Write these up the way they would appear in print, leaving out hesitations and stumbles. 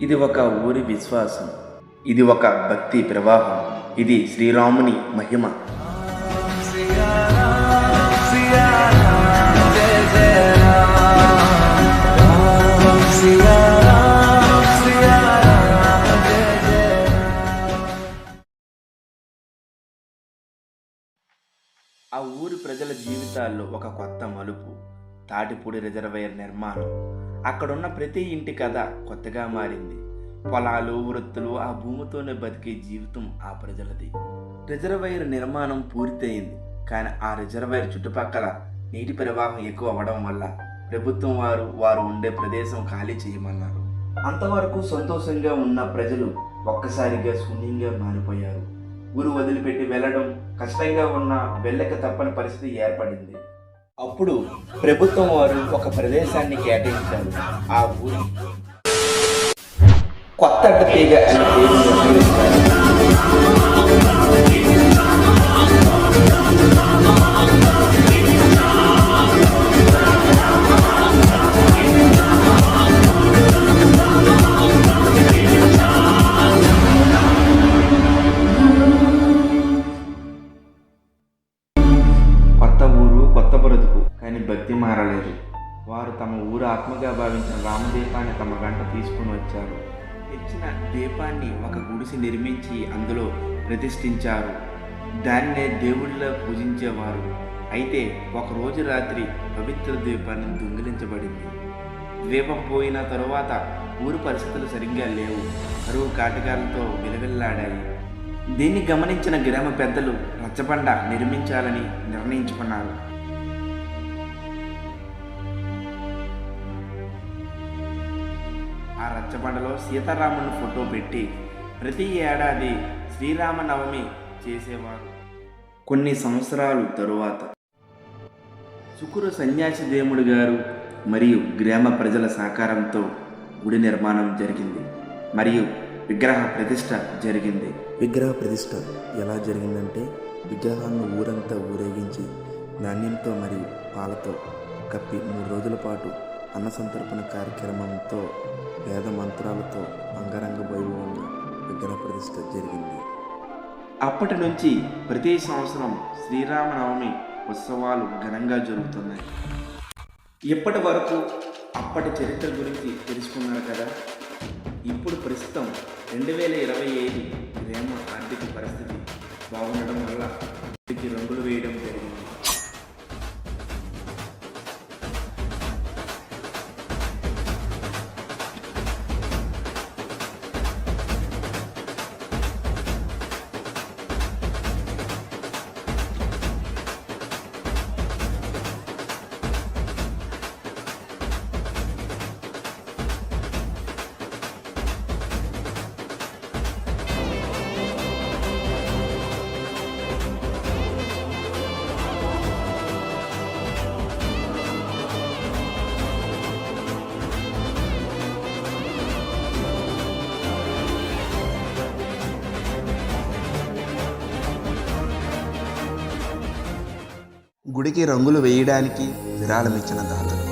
ఇది ఒక ఊరి విశ్వాసం, ఇది ఒక భక్తి ప్రవాహం, ఇది శ్రీరాముని మహిమ. ఆ ఊరి ప్రజల జీవితాల్లో ఒక కొత్త మలుపు, తాటిపూడి రిజర్వాయర్ నిర్మాణం. అక్కడున్న ప్రతి ఇంటి కథ కొత్తగా మారింది. పొలాలు, వృత్తులు, ఆ భూమితోనే బతికే జీవితం ఆ ప్రజలది. రిజర్వాయర్ నిర్మాణం పూర్తయింది. కానీ ఆ రిజర్వాయర్ చుట్టుపక్కల నీటి ప్రవాహం ఎక్కువ అవ్వడం వల్ల ప్రభుత్వం వారు ఉండే ప్రదేశం ఖాళీ చేయమన్నారు. అంతవరకు సంతోషంగా ఉన్న ప్రజలు ఒక్కసారిగా శూన్యంగా మారిపోయారు. ఊరు వదిలిపెట్టి వెళ్ళడం కష్టంగా ఉన్న వెళ్ళక తప్పని పరిస్థితి ఏర్పడింది. అప్పుడు ప్రభుత్వం వారు ఒక ప్రదేశాన్ని కేటాయించారు. ఆ ఊరి కొత్త తీగ అనే పేరు నిర్ణయించారు. కొత్త ఊరు, కొత్త బ్రతుకు. కానీ భక్తి మారలేదు. వారు తమ ఊరు ఆత్మగా భావించిన రామదీపాన్ని తమ వెంట తీసుకుని వచ్చారు. తెచ్చిన దీపాన్ని ఒక గుడిసి నిర్మించి అందులో ప్రతిష్ఠించారు. దాన్నే దేవుడిలా పూజించేవారు. అయితే ఒకరోజు రాత్రి పవిత్ర దీపాన్ని దొంగిలించబడింది. దీపం పోయిన తరువాత ఊరు పరిస్థితులు సరిగ్గా లేవు. కరువు కాటకాలతో విలవిల్లాడాయి. దీన్ని గమనించిన గ్రామ పెద్దలు రచ్చబండ నిర్మించాలని నిర్ణయించుకున్నారు. ఆ రచ్చబండలో సీతారాముని ఫోటో పెట్టి ప్రతి ఏడాది శ్రీరామనవమి చేసేవారు. కొన్ని సంవత్సరాలు తరువాత సుకురు సన్యాసి దేవుడు గారు మరియు గ్రామ ప్రజల సహకారంతో గుడి నిర్మాణం జరిగింది మరియు విగ్రహ ప్రతిష్ఠ జరిగింది. విగ్రహ ప్రతిష్ఠ ఎలా జరిగిందంటే, విగ్రహాన్ని ఊరంతా ఊరేగించి ధాన్యంతో మరియు పాలతో కప్పి 3 రోజుల పాటు అన్న సంతర్పణ కార్యక్రమంతో వేద మంత్రాలతో అంగరంగ వైభవంగా విగ్రహ ప్రతిష్ఠ జరిగింది. అప్పటి నుంచి ప్రతి సంవత్సరం శ్రీరామనవమి ఉత్సవాలు ఘనంగా జరుగుతున్నాయి. ఇప్పటి వరకు అప్పటి చరిత్ర గురించి తెలుసుకున్నారు కదా. ఇప్పుడు ప్రస్తుతం 2025 గ్రామ ఆర్థిక పరిస్థితి బాగుండడం వల్ల వీటికి రంగులు వేయడం జరిగింది. గుడికి రంగులు వేయడానికి విరాళమిచ్చిన దాతలు.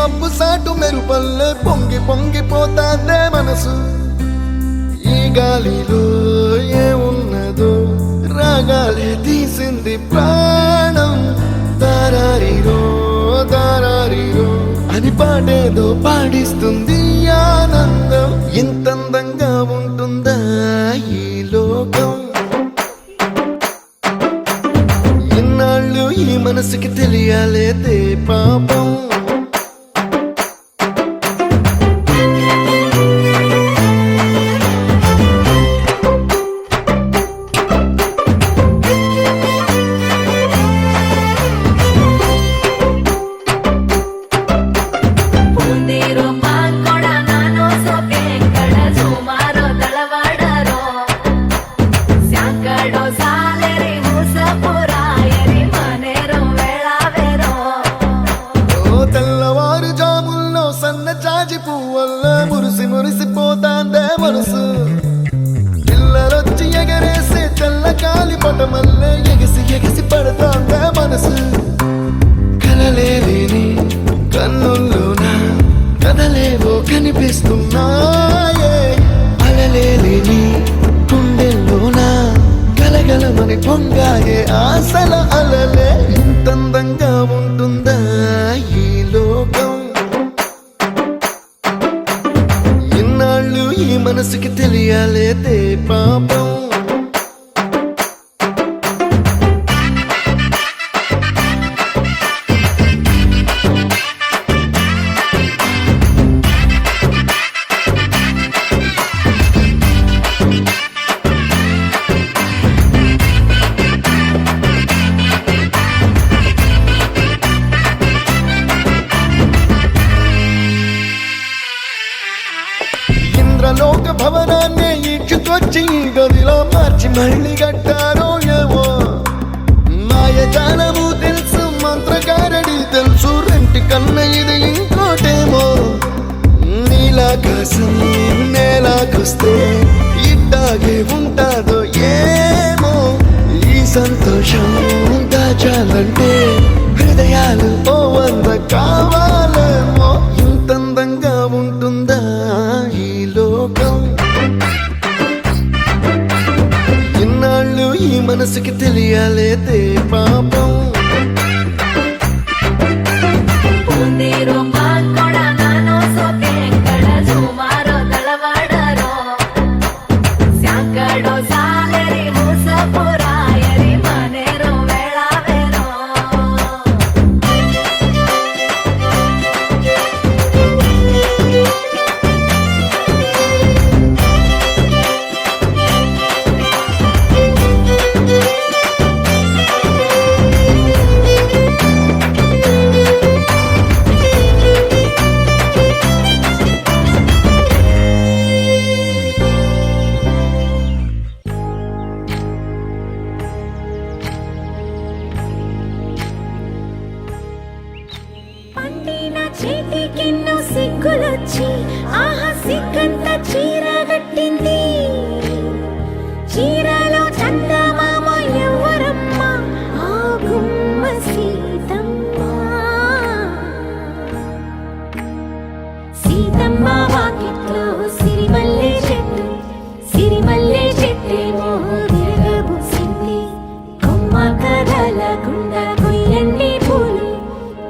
మబ్బు సాటు మెరుపల్లే పొంగి పొంగిపోతాందే మనసు. ఈ గాలిలో ఏమున్నదో రాగాలే తీసింది ప్రాణం. దారారిరో దారారిరో అని పాడేదో పాడిస్తుంది ఆనందం. ఇంతందంగా ఉంటుందా ఈ లోకం? ఇన్నాళ్ళు ఈ మనసుకి తెలియాలేదే పాపం. తెల్లవారుజాముల్లో సన్న జాజి పువ్వల్ల మురిసి మురిసిపోతాందే మనసు. పిల్లలొచ్చి ఎగరేసే తెల్ల కాలి పటమల్లే ఎగిసి ఎగిసి పడతాందే మనసు. కలలేని కన్నుల్లోన కదలేవో కనిపిస్తున్నాయే. అలలేని గుండెల్లోన గలగలమని పొంగాయే ఆశల అలలే. ఇంతందంగా ఉంటుందా ఈ లోకం? ఇన్నాళ్ళు ఈ మనసుకి తెలియాలేదే పాపం. ఇంద్రలోక భవనాన్ని ఈడ్చుకొచ్చి ఈ గదిలో మార్చి మళ్ళీ కట్టారో ఏమో. మాయజాలము తెలుసు మంత్రకారడి తెలుసు రెంటి కన్న ఇది ఇంకోటేమో. నీలాకాశం నేలాకొస్తే ఇట్టాగే ఉంటాదో ఏమో. ఈ సంతోషం దాచాలంటే హృదయాలు ఓ 100 కావాలేమో. ఇంతందంగా ఉంటుందా ఈ లోకం? ఇన్నాళ్ళు ఈ మనసుకి తెలియాలేదే పాపం. చేతికెన్నో సిగ్గులొచ్చి ఆహా సిగ్గంత చీర కట్టింది. చీరలో చందమామ ఎవరమ్మ? ఆ గుమ్మ సీతమ్మ. సీతమ్మ వాకిట్లో సిరిమల్లె చెట్టు, సిరిమల్లె చెట్టేమో విరగబూసింది. కొమ్మ కదలకుండా కొయ్యండి పూలు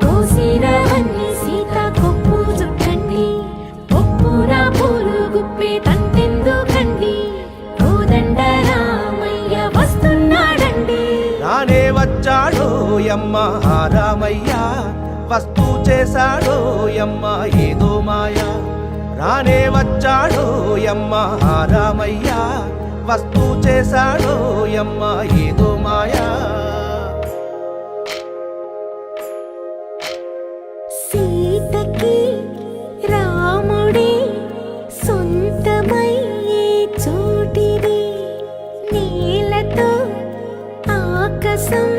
కోసిరవన్నీ సీత కొప్పు చుట్టండి. ఒప్పున పూలు గుప్పే తంతెందుకండి? కోదండ రామయ్య వస్తున్నాడండి. రానే వచ్చాడో యమ్మ రామయ్య, వస్తూ చేశాడో యమ్మ ఏదో మాయ. రానే వచ్చాడో యమ్మ రామయ్య, వస్తూ చేశాడో యమ్మ ఏదో మాయా. సీతకి రాముడే సొంతమయ్యే చోటిది. నేలతో ఆకాశం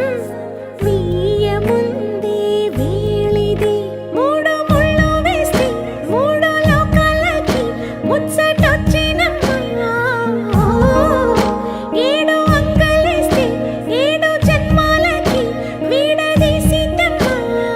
వీయముందే వేళిది. మూడు ముళ్ళు వేస్తే మూడు లోకాలకి ముచ్చటొచ్చినమ్మా. ఏడు అంగలేస్తే ఏడు జన్మాలకి వీడదీసిందమ్మా.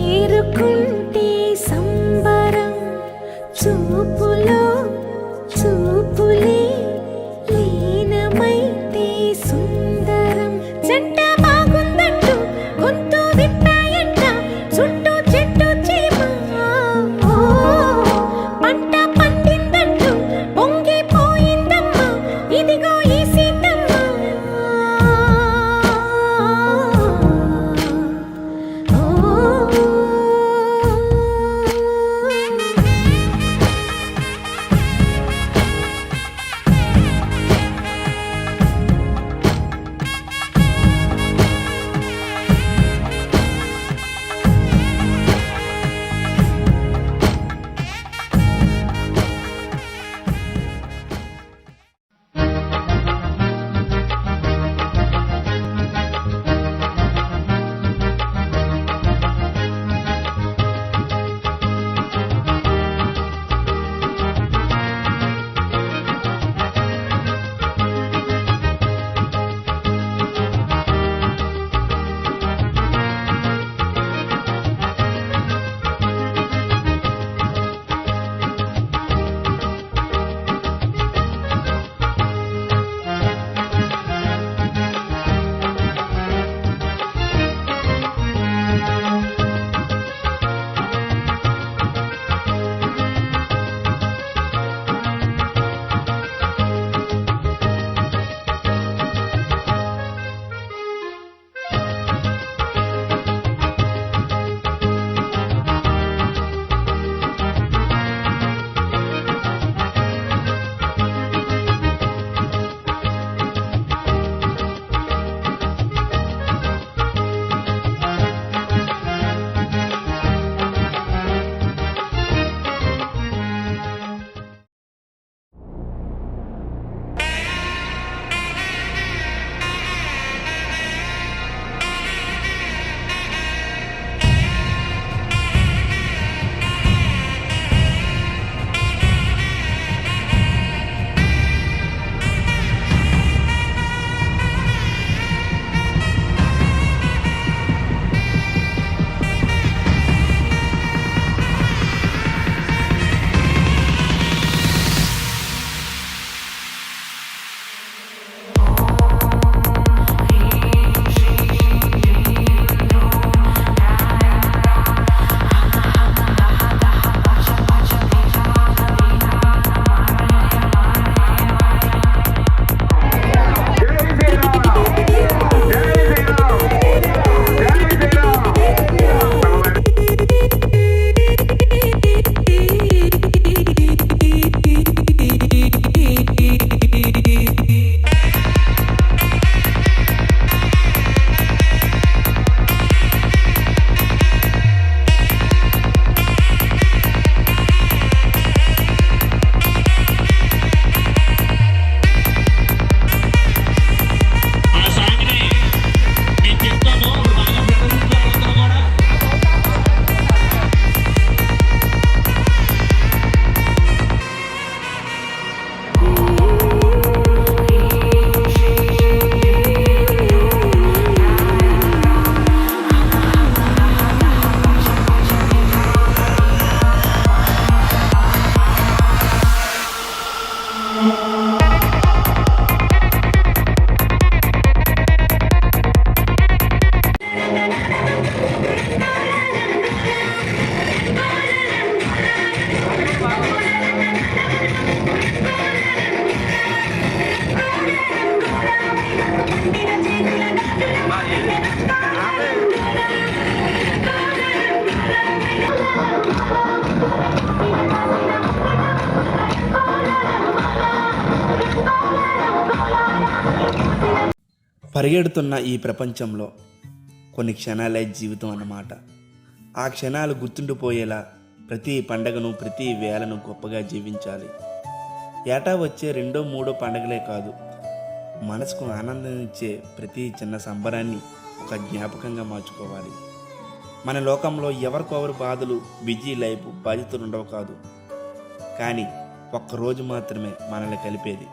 చేరుకుంటే సంబరం చూపులో చూపులే లీనమైతే సుందరం జంట బాగుందంటూ గొంతు విప్పాయంట చుట్టూ చెట్టు చీమ పంట పండిందంటూ పొంగిపోయిందమ్మా ఇదిగో ఈ సీతమ్మ పరిగెడుతున్న ఈ ప్రపంచంలో కొన్ని క్షణాలే జీవితం అన్నమాట. ఆ క్షణాలు గుర్తుండిపోయేలా ప్రతి పండగను ప్రతి వేళను గొప్పగా జీవించాలి. ఏటా వచ్చే 2, 3 పండగలే కాదు, మనసుకు ఆనందాన్నిచ్చే ప్రతి చిన్న సంబరాన్ని ఒక జ్ఞాపకంగా మార్చుకోవాలి. మన లోకంలో ఎవరికొవరు బాధలు, బిజీ లైఫ్, బాధ్యతలు ఉండవు కాదు, కానీ ఒక్కరోజు మాత్రమే మనల్ని కలిపేది.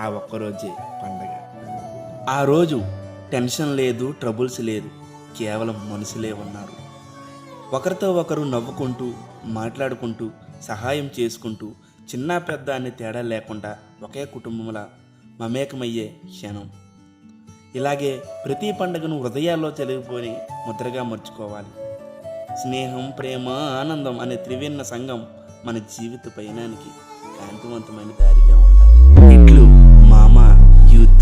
ఆ ఒక్కరోజే పండగ. ఆ రోజు టెన్షన్ లేదు, ట్రబుల్స్ లేదు, కేవలం మనుషులే ఉన్నారు. ఒకరితో ఒకరు నవ్వుకుంటూ మాట్లాడుకుంటూ సహాయం చేసుకుంటూ చిన్న పెద్ద అనే తేడా లేకుండా ఒకే కుటుంబంలా మమేకమయ్యే క్షణం. ఇలాగే ప్రతి పండుగను హృదయాల్లో తెలిగిపోని ముద్రగా మర్చుకోవాలి. స్నేహం, ప్రేమ, ఆనందం అనే త్రివేణ సంఘం మన జీవిత పయనానికి కాంతివంతమైన దారిగా ఉండాలి. ఇట్లు మామ యూత్.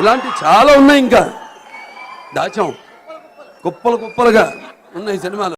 ఇలాంటి చాలా ఉన్నాయి, ఇంకా దాచాం కుప్పలు కుప్పలుగా ఉన్నాయి సినిమాలు.